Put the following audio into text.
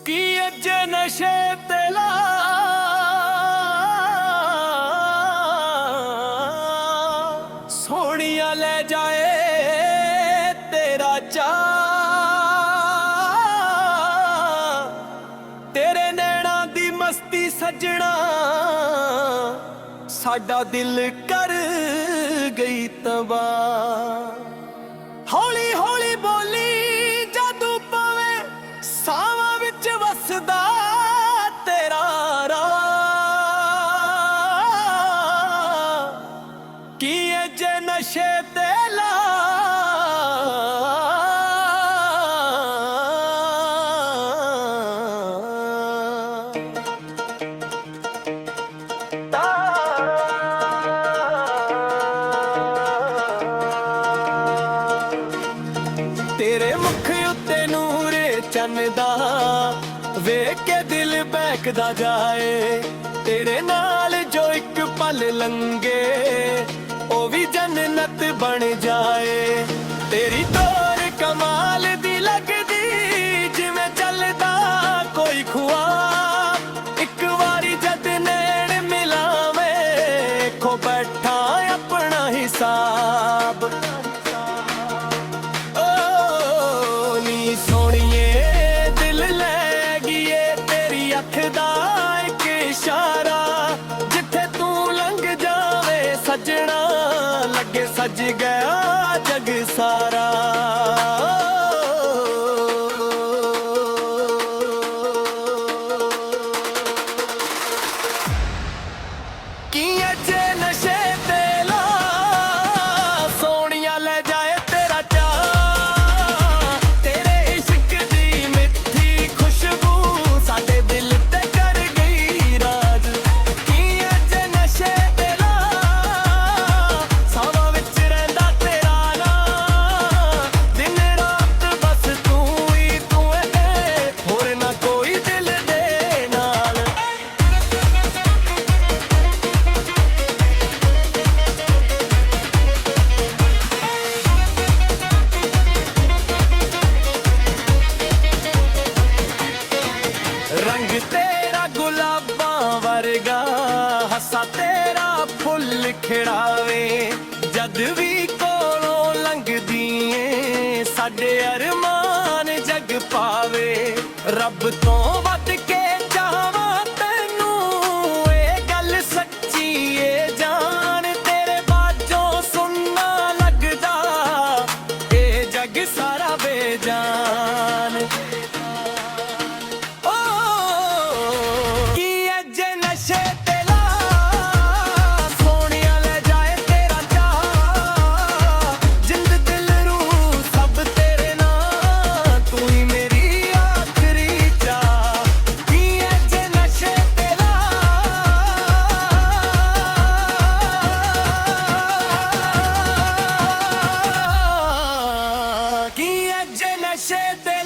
ਕੀ ਅੱਜ ਨਸ਼ੇ ਤੇ ਲਾ ਸੋਹਣੀਆਂ ਲੈ ਜਾਏ ਤੇਰਾ ਚਾਅ। ਤੇਰੇ ਨੈਣਾਂ ਦੀ ਮਸਤੀ ਸੱਜਣਾ ਸਾਡਾ ਦਿਲ ਕਰ ਗਈ ਤਬਾਹ। ਹੌਲੀ ਹੌਲੀ ਬੋਲੀ ਜਾਦੂ ਪਾਵੇ ਸਾਵਾਂ ਵਿੱਚ ਵਸਦਾ ਤੇਰਾ ਰਾਹ। ਕੀ ਜੇ ਨਸ਼ੇ ਤੇ ਲਾ ਤੇਰੇ ਮੁਖ ਉੱਤੇ ਨੂਰ ਚੰਨ ਦਾ ਵੇਖ ਕੇ ਦਿਲ ਬਹਿਕਦਾ ਜਾਏ। ਤੇਰੇ ਨਾਲ ਜੋ ਇੱਕ ਪਲ ਲੰਘੇ ਉਹ ਵੀ ਜੰਨਤ ਬਣ ਜਾਏ। ਤੇਰੀ ਤੋਰ ਕਮਾਲ ਦੀ ਲੱਗਦੀ ਜਿਵੇਂ ਚੱਲਦਾ ਕੋਈ ਖੁਆਬ। ਇੱਕ ਵਾਰੀ ਜਦ ਨੈਣ ਮਿਲਾਵੇਂ ਖੋ ਬੈਠਾ ਆਪਣਾ ਹਿਸਾਬ। ਸੋਹਣੀਏ ਦਿਲ ਲੈ ਗਈਏ ਤੇਰੀ ਅੱਖ ਦਾ ਇੱਕ ਇਸ਼ਾਰਾ। ਜਿੱਥੇ ਤੂੰ ਲੰਘ ਜਾਵੇ ਸੱਜਣਾ ਲੱਗੇ ਸੱਜ ਗਿਆ ਜਗ ਸਾਰਾ। ਕੀ ਅੱਜ ਨਸ਼ੇ ਤੇ ਲਾ ਸੋਹਣੀਆਂ ਲੈ ਜਾਏ ਤੇਰਾ ਚਾਅ। ਰੰਗ ਤੇਰਾ ਗੁਲਾਬਾਂ ਵਰਗਾ ਹੱਸਾ ਤੇਰਾ ਫੁੱਲ ਖਿੜਾਵੇ। ਜਦ ਵੀ ਕੋਲੋਂ ਲੰਘਦੀ ਏ ਸਾਡੇ ਅਰਮਾਨ ਜਗ ਪਾਵੇ। ਰੱਬ ਤੋਂ ਵੱਧ ਕੇ ਚਾਹਾਂ ਤੈਨੂੰ ਇਹ ਗੱਲ ਸੱਚੀ ਏ ਜਾਨ। ਤੇਰੇ ਬਾਝੋਂ ਸੁਣਨਾ ਲੱਗਦਾ ਇਹ ਜਗ ਸਾਰਾ ਬੇਜਾਨ। ਨਸ਼ੇ ਤੇ